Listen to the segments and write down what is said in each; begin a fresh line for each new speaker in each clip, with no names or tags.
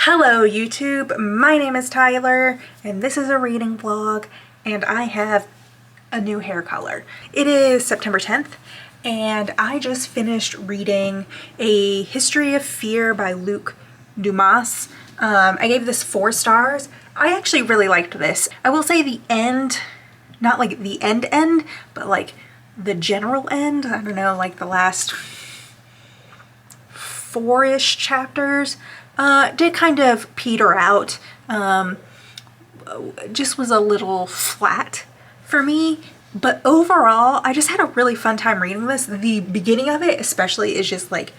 Hello YouTube, my name is Tyler and this is a reading vlog and I have a new hair color. It is September 10th and I just finished reading A History of Fear by Luc Dumas. I gave this 4 stars. I actually really liked this. I will say the end, not like the end, but like the general end, I don't know, like the last 4-ish chapters did kind of peter out. Just was a little flat for me, but overall I just had a really fun time reading this. The beginning of it especially is just like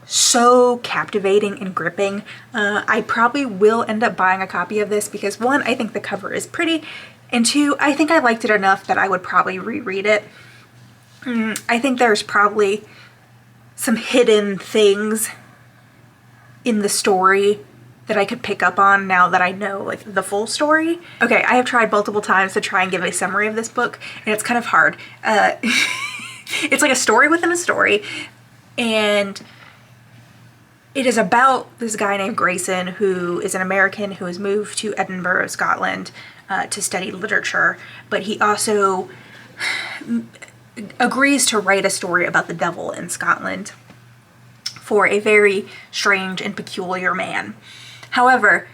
so captivating and gripping. I probably will end up buying a copy of this because 1, I think the cover is pretty, and 2, I think I liked it enough that I would probably reread it. I think there's probably some hidden things in the story that I could pick up on now that I know like the full story. Okay, I have tried multiple times to try and give a summary of this book and it's kind of hard. It's like a story within a story, and it is about this guy named Grayson who is an American who has moved to Edinburgh, Scotland to study literature, but he also agrees to write a story about the devil in Scotland for a very strange and peculiar man. However,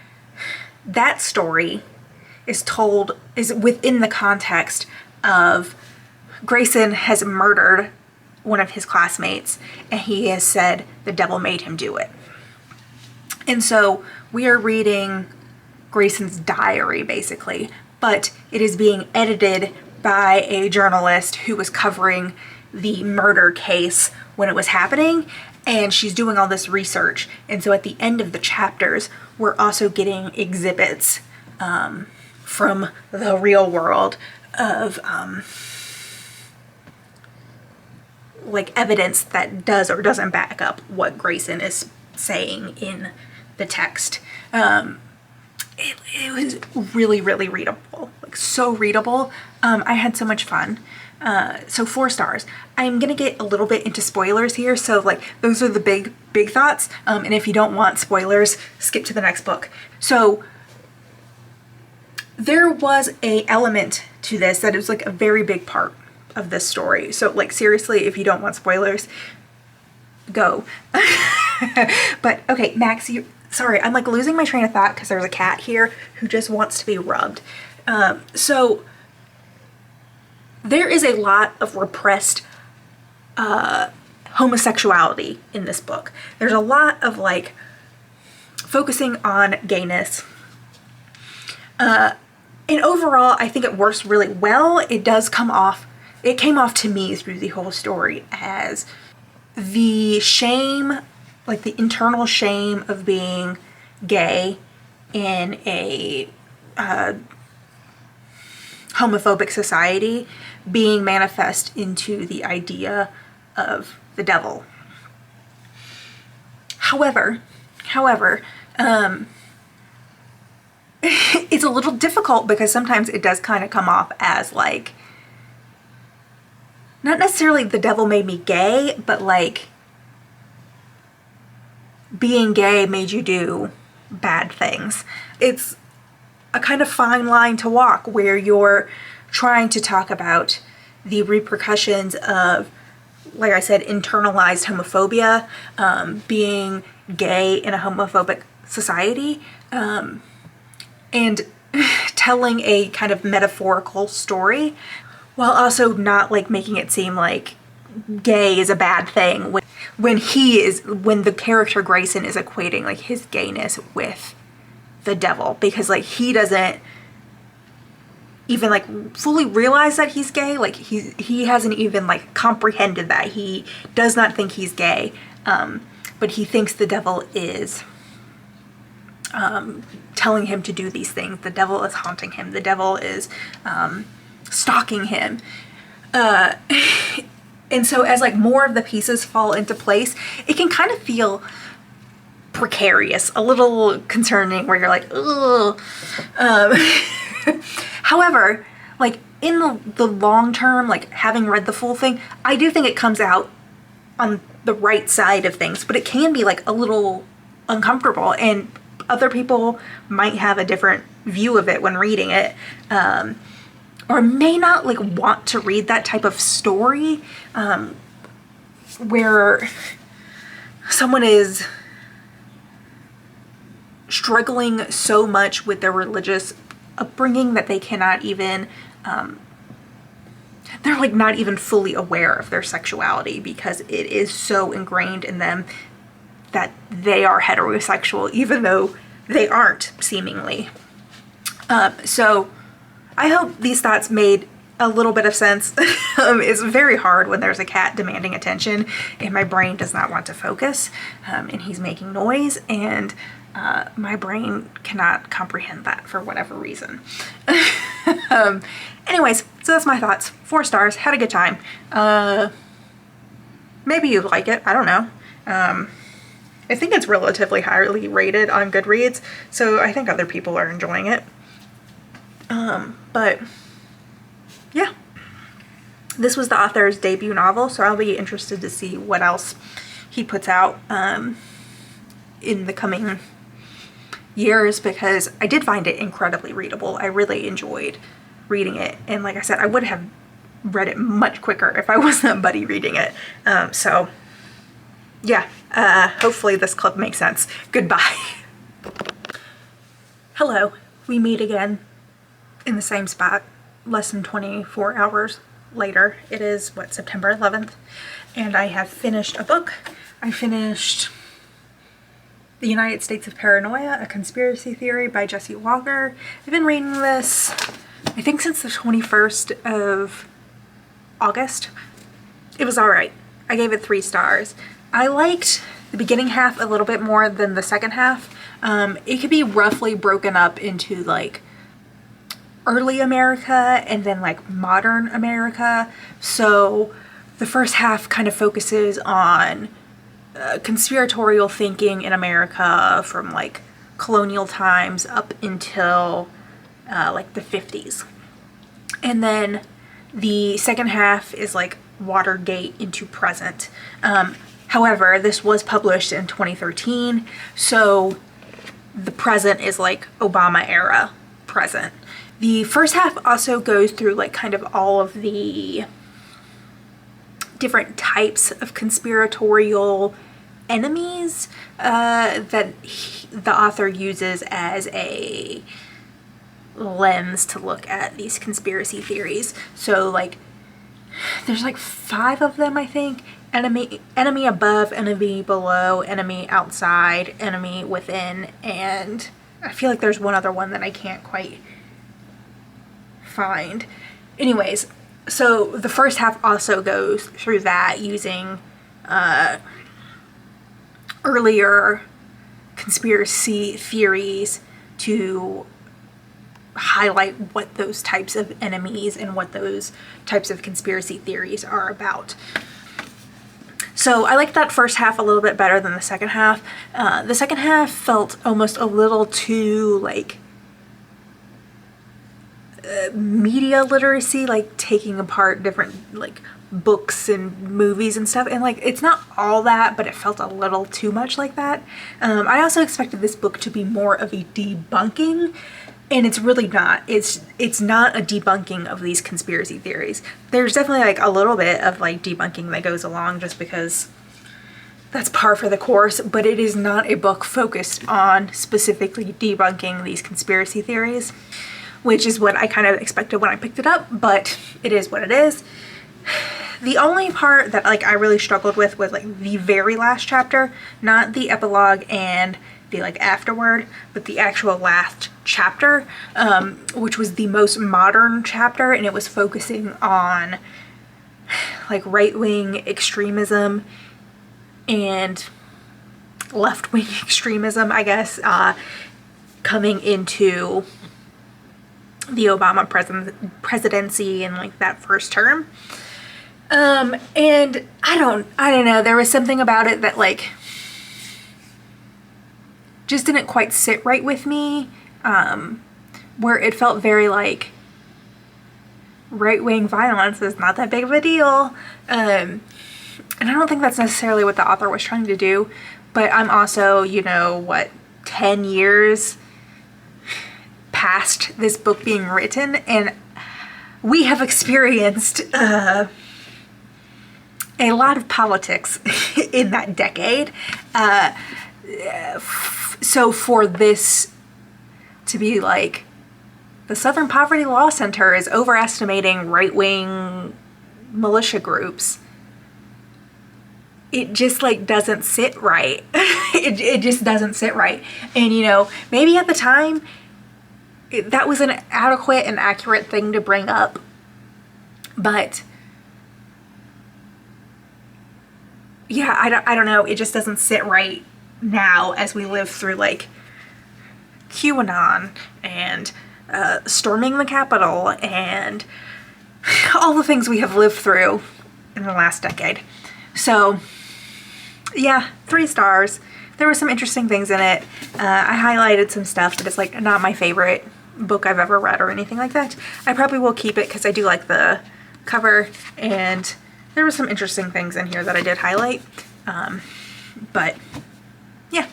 that story is within the context of Grayson has murdered one of his classmates and he has said the devil made him do it. And so we are reading Grayson's diary basically, but it is being edited by a journalist who was covering the murder case when it was happening, and she's doing all this research. And so at the end of the chapters, we're also getting exhibits from the real world of like evidence that does or doesn't back up what Grayson is saying in the text. It was really, really readable, like so readable. I had so much fun. So 4 stars. I'm gonna get a little bit into spoilers here, so like those are the big thoughts, and if you don't want spoilers, skip to the next book. So there was a element to this that is like a very big part of this story, so like seriously, if you don't want spoilers, go. But okay, Max, sorry, I'm like losing my train of thought because there's a cat here who just wants to be rubbed. So there is a lot of repressed homosexuality in this book. There's a lot of like focusing on gayness. And overall, I think it works really well. It came off to me through the whole story as the shame, like the internal shame of being gay in a homophobic society being manifest into the idea of the devil. However, it's a little difficult because sometimes it does kind of come off as like, not necessarily the devil made me gay, but like being gay made you do bad things. It's a kind of fine line to walk where you're trying to talk about the repercussions of, like I said, internalized homophobia, being gay in a homophobic society, and telling a kind of metaphorical story while also not like making it seem like gay is a bad thing when the character Grayson is equating like his gayness with the devil, because like he doesn't even like fully realize that he's gay. Like he hasn't even like comprehended that. He does not think he's gay, but he thinks the devil is telling him to do these things. The devil is haunting him. The devil is stalking him. And so as like more of the pieces fall into place, it can kind of feel precarious, a little concerning, where you're like, ugh. However, like in the long term, like having read the full thing, I do think it comes out on the right side of things, but it can be like a little uncomfortable. And other people might have a different view of it when reading it, or may not like want to read that type of story, where someone is struggling so much with their religious upbringing that they cannot even, they're like not even fully aware of their sexuality because it is so ingrained in them that they are heterosexual even though they aren't, seemingly. So I hope these thoughts made a little bit of sense. It's very hard when there's a cat demanding attention and my brain does not want to focus, and he's making noise, and my brain cannot comprehend that for whatever reason. Anyways, so that's my thoughts. 4 stars. Had a good time. Maybe you like it. I don't know. I think it's relatively highly rated on Goodreads, so I think other people are enjoying it. But yeah, this was the author's debut novel, so I'll be interested to see what else he puts out in the coming years, because I did find it incredibly readable. I really enjoyed reading it, and like I said, I would have read it much quicker if I wasn't buddy reading it. So yeah, hopefully this clip makes sense. Goodbye. Hello, we meet again in the same spot less than 24 hours later. It is, what, September 11th, and I have finished a book. I finished The United States of Paranoia, A Conspiracy Theory by Jesse Walker. I've been reading this, I think, since the 21st of August. It was alright. I gave it 3 stars. I liked the beginning half a little bit more than the second half. It could be roughly broken up into like early America and then like modern America. So the first half kind of focuses on conspiratorial thinking in America from like colonial times up until like the 50s. And then the second half is like Watergate into present. However, this was published in 2013, so the present is like Obama era present. The first half also goes through like kind of all of the different types of conspiratorial enemies that the author uses as a lens to look at these conspiracy theories. So like there's like 5 of them, I think. Enemy above, enemy below, enemy outside, enemy within, and I feel like there's one other one that I can't quite find. Anyways, so the first half also goes through that using earlier conspiracy theories to highlight what those types of enemies and what those types of conspiracy theories are about. So I liked that first half a little bit better than the second half. The second half felt almost a little too like media literacy, like taking apart different like books and movies and stuff, and like it's not all that, but it felt a little too much like that. I also expected this book to be more of a debunking, and it's really not. It's not a debunking of these conspiracy theories. There's definitely like a little bit of like debunking that goes along just because that's par for the course, but it is not a book focused on specifically debunking these conspiracy theories, which is what I kind of expected when I picked it up, but it is what it is. The only part that like I really struggled with was like the very last chapter, not the epilogue and the like afterward, but the actual last chapter, which was the most modern chapter, and it was focusing on like right-wing extremism and left-wing extremism, I guess, coming into the Obama presidency and like that first term. And I don't know, there was something about it that like just didn't quite sit right with me, where it felt very like right-wing violence is not that big of a deal. And I don't think that's necessarily what the author was trying to do, but I'm also, you know, what 10 years past this book being written, and we have experienced a lot of politics in that decade. So for this to be like, the Southern Poverty Law Center is overestimating right-wing militia groups, it just like doesn't sit right. It just doesn't sit right. And you know, maybe at the time that was an adequate and accurate thing to bring up, but yeah, I don't know, it just doesn't sit right now as we live through like QAnon and storming the Capitol and all the things we have lived through in the last decade. So yeah, 3 stars. There were some interesting things in it. I highlighted some stuff, but it's like not my favorite book I've ever read or anything like that. I probably will keep it because I do like the cover, and there were some interesting things in here that I did highlight. But yeah,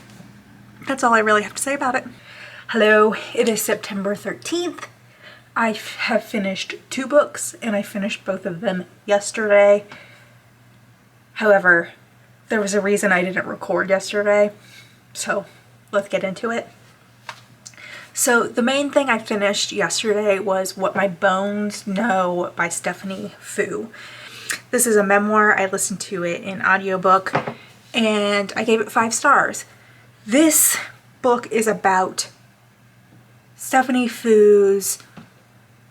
that's all I really have to say about it. Hello, it is September 13th. I have finished 2 books, and I finished both of them yesterday. However, there was a reason I didn't record yesterday, so let's get into it. So the main thing I finished yesterday was What My Bones Know by Stephanie Fu. This is a memoir. I listened to it in audiobook, and I gave it 5 stars. This book is about Stephanie Fu's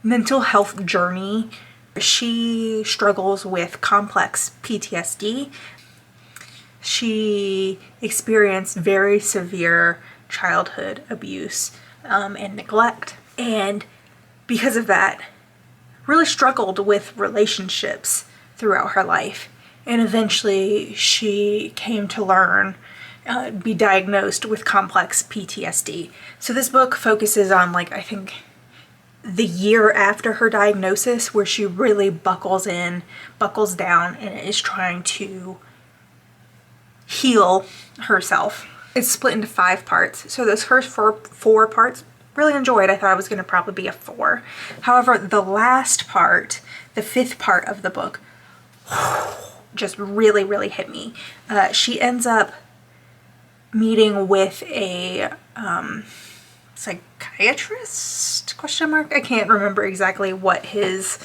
mental health journey. She struggles with complex PTSD. She experienced very severe childhood abuse and neglect, and because of that, really struggled with relationships throughout her life. And eventually she came to learn, be diagnosed with complex PTSD. So this book focuses on, like, I think the year after her diagnosis, where she really buckles down, and is trying to heal herself. It's split into 5 parts. So those first four parts, really enjoyed. I thought it was going to probably be a 4. However, the last part, the 5th part of the book, just really, really hit me. She ends up meeting with a psychiatrist, question mark? I can't remember exactly what his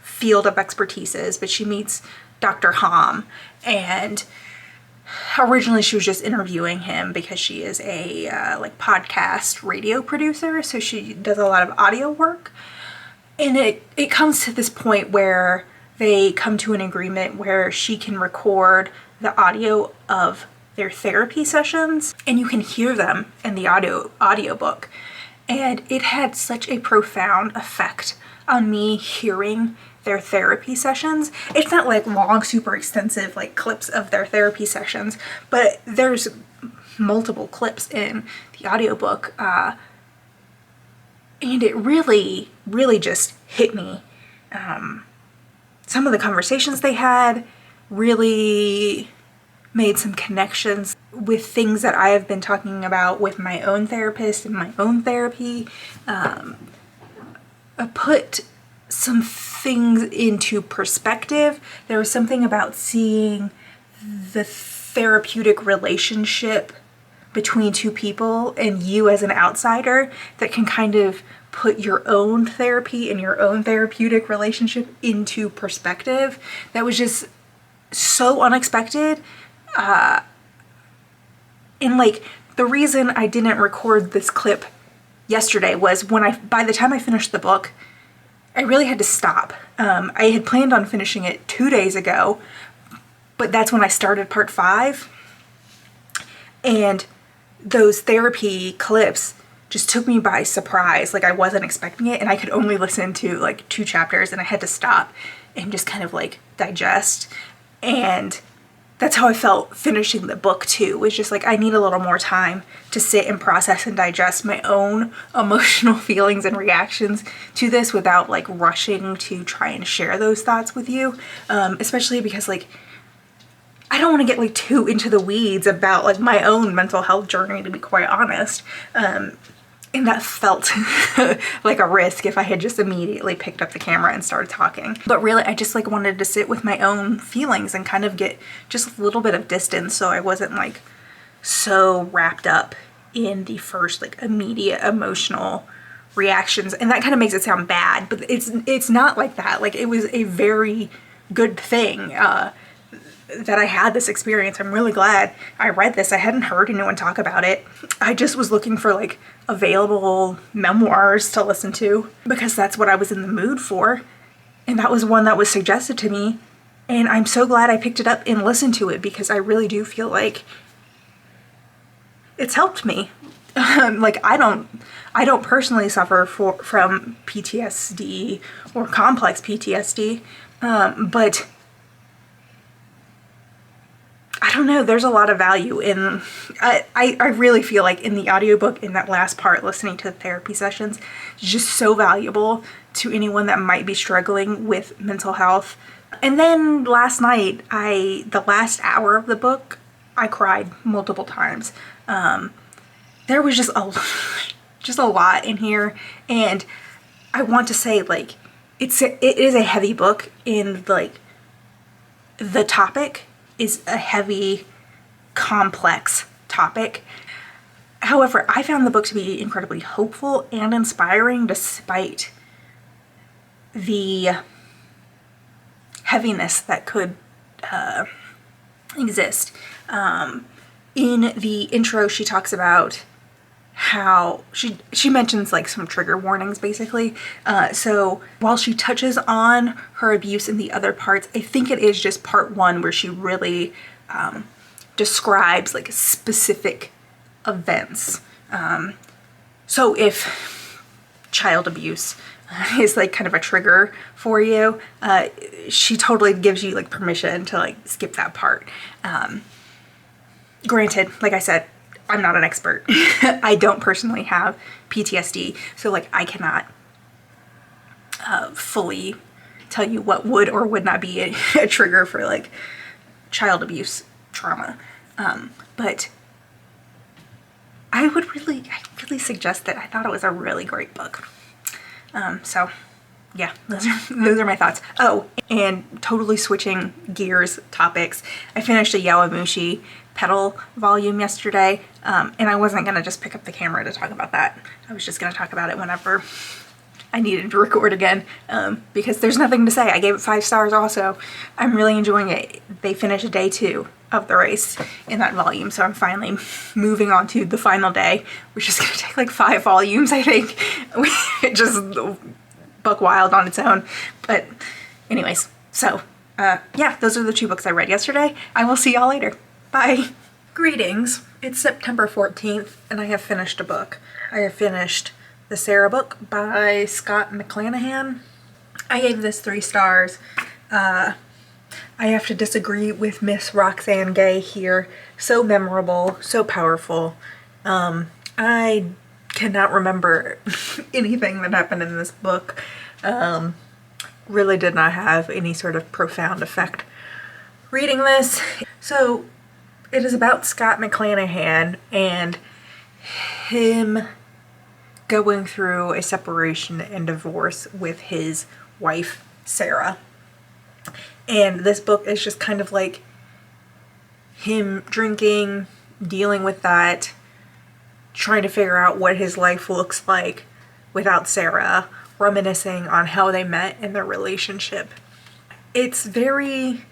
field of expertise is, but she meets Dr. Hom, and originally she was just interviewing him because she is a like podcast radio producer, so she does a lot of audio work. And it comes to this point where they come to an agreement where she can record the audio of their therapy sessions, and you can hear them in the audiobook. And it had such a profound effect on me hearing their therapy sessions. It's not like long, super extensive like clips of their therapy sessions, but there's multiple clips in the audiobook. And it really, really just hit me. Some of the conversations they had really made some connections with things that I have been talking about with my own therapist and my own therapy. Put some things into perspective. There was something about seeing the therapeutic relationship between 2 people and you as an outsider that can kind of put your own therapy and your own therapeutic relationship into perspective. That was just so unexpected. And like, the reason I didn't record this clip yesterday was by the time I finished the book, I really had to stop. I had planned on finishing it 2 days ago, but that's when I started part 5. And those therapy clips just took me by surprise. Like, I wasn't expecting it, and I could only listen to like 2 chapters, and I had to stop and just kind of like digest. And that's how I felt finishing the book too. Was just like, I need a little more time to sit and process and digest my own emotional feelings and reactions to this without like rushing to try and share those thoughts with you. Especially because like I don't want to get like too into the weeds about like my own mental health journey, to be quite honest. And that felt like a risk if I had just immediately picked up the camera and started talking. But really, I just like wanted to sit with my own feelings and kind of get just a little bit of distance, so I wasn't like so wrapped up in the first like immediate emotional reactions. And that kind of makes it sound bad, but it's not like that. Like, it was a very good thing that I had this experience. I'm really glad I read this. I hadn't heard anyone talk about it. I just was looking for like available memoirs to listen to because that's what I was in the mood for. And that was one that was suggested to me. And I'm so glad I picked it up and listened to it because I really do feel like it's helped me. Like, I don't personally suffer from PTSD or complex PTSD, but I don't know, there's a lot of value in, I really feel like in the audiobook, in that last part, listening to the therapy sessions, is just so valuable to anyone that might be struggling with mental health. And then last night, the last hour of the book, I cried multiple times. There was just a lot in here, and I want to say, like, it is a heavy book, in like the topic is a heavy, complex topic. However, I found the book to be incredibly hopeful and inspiring despite the heaviness that could exist. In the intro, she talks about how she mentions like some trigger warnings, basically. So while she touches on her abuse in the other parts, I think it is just part one where she really describes like specific events. So if child abuse is like kind of a trigger for you, she totally gives you like permission to like skip that part. Granted, like I said, I'm not an expert. I don't personally have PTSD, so like I cannot fully tell you what would or would not be a trigger for like child abuse trauma. But I really suggest it. I thought it was a really great book. So yeah, those are my thoughts. Oh, and totally switching gears topics, I finished a Yowamushi pedal volume yesterday, and I wasn't gonna just pick up the camera to talk about that. I was just gonna talk about it whenever I needed to record again, because there's nothing to say. I gave it 5 stars also. I'm really enjoying it. They finished day 2 of the race in that volume, so I'm finally moving on to the final day, which is gonna take like 5 volumes, I think. It just buck wild on its own. But anyways, so yeah, those are the 2 books I read yesterday. I will see y'all later. Bye. Greetings. It's September 14th and I have finished a book. I have finished the Sarah book by Scott McClanahan. I gave this 3 stars. I have to disagree with Miss Roxane Gay here. So memorable, so powerful. I cannot remember anything that happened in this book. Really did not have any sort of profound effect reading this. So it is about Scott McClanahan and him going through a separation and divorce with his wife, Sarah. And this book is just kind of like him drinking, dealing with that, trying to figure out what his life looks like without Sarah, reminiscing on how they met and their relationship. It's very,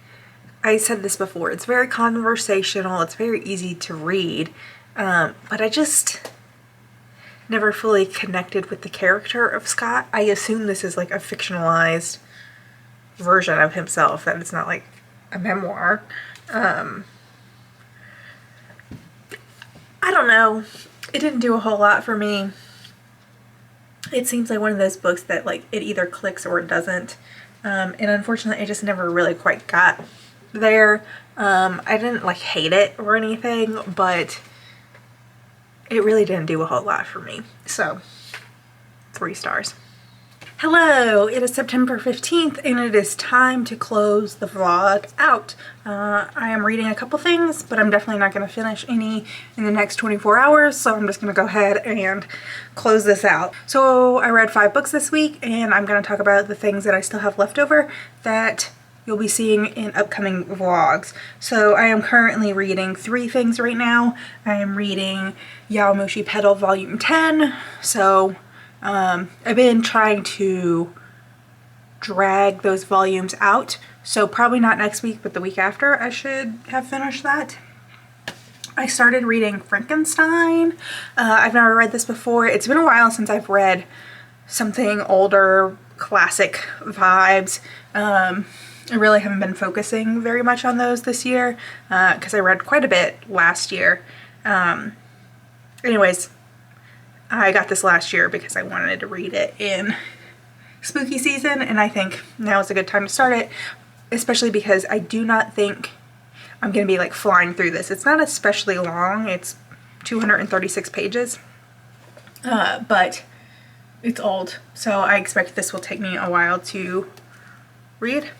I said this before, it's very conversational, it's very easy to read, but I just never fully connected with the character of Scott. I assume this is like a fictionalized version of himself, that it's not like a memoir. I don't know. It didn't do a whole lot for me. It seems like one of those books that like it either clicks or it doesn't. And unfortunately I just never really quite got there. I didn't like hate it or anything, but it really didn't do a whole lot for me. So 3 stars. Hello, it is September 15th and it is time to close the vlog out. I am reading a couple things, but I'm definitely not going to finish any in the next 24 hours, so I'm just going to go ahead and close this out. So I read 5 books this week, and I'm going to talk about the things that I still have left over that you'll be seeing in upcoming vlogs. So I am currently reading 3 things right now. I am reading Yowamushi Pedal Volume 10, so I've been trying to drag those volumes out, so probably not next week, but the week after I should have finished that. I started reading Frankenstein. I've never read this before. It's been a while since I've read something older, classic vibes. I really haven't been focusing very much on those this year because I read quite a bit last year. Anyways, I got this last year because I wanted to read it in spooky season, and I think now is a good time to start it, especially because I do not think I'm going to be like flying through this. It's not especially long. It's 236 pages, but it's old, so I expect this will take me a while to read.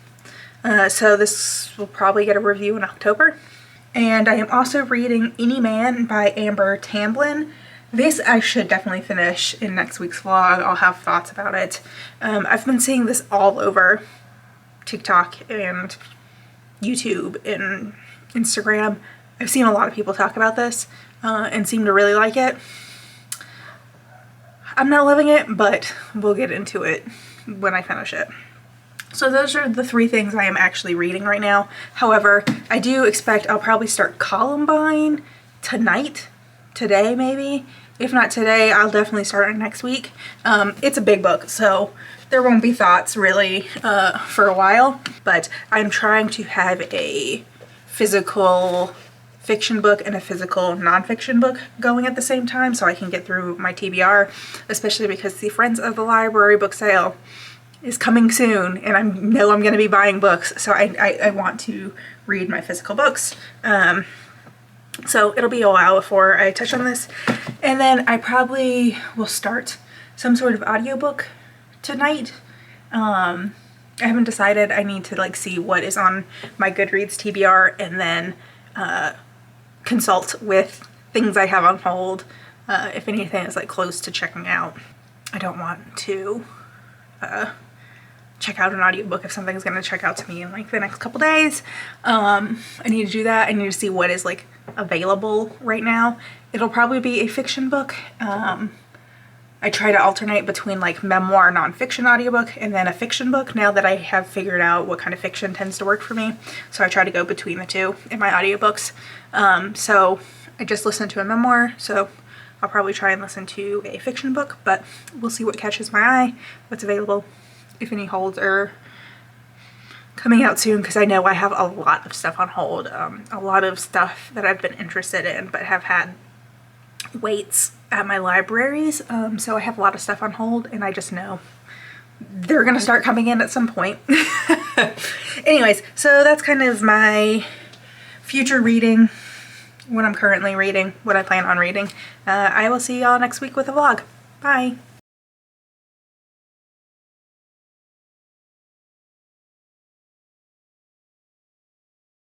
So this will probably get a review in October. And I am also reading Any Man by Amber Tamblyn. This I should definitely finish in next week's vlog. I'll have thoughts about it. I've been seeing this all over TikTok and YouTube and Instagram. I've seen a lot of people talk about this and seem to really like it. I'm not loving it, but we'll get into it when I finish it. So those are the 3 things I am actually reading right now. However, I do expect I'll probably start Columbine tonight. Today maybe. If not today, I'll definitely start it next week. It's a big book, so there won't be thoughts really for a while, but I'm trying to have a physical fiction book and a physical nonfiction book going at the same time so I can get through my TBR, especially because the Friends of the Library book sale is coming soon, and I know I'm going to be buying books, so I want to read my physical books. So it'll be a while before I touch on this. And then I probably will start some sort of audiobook tonight. I haven't decided. I need to like see what is on my Goodreads TBR and then consult with things I have on hold if anything is like close to checking out. I don't want to check out an audiobook if something's going to check out to me in like the next couple days. I need to do that. I need to see what is like available right now. It'll probably be a fiction book. I try to alternate between like memoir nonfiction audiobook and then a fiction book now that I have figured out what kind of fiction tends to work for me. So I try to go between the two in my audiobooks. So I just listened to a memoir, so I'll probably try and listen to a fiction book, but we'll see what catches my eye, what's available, if any holds are coming out soon, because I know I have a lot of stuff on hold, a lot of stuff that I've been interested in but have had waits at my libraries, so I have a lot of stuff on hold and I just know they're gonna start coming in at some point. Anyways, so that's kind of my future reading, what I'm currently reading, what I plan on reading. I will see y'all next week with a vlog. Bye!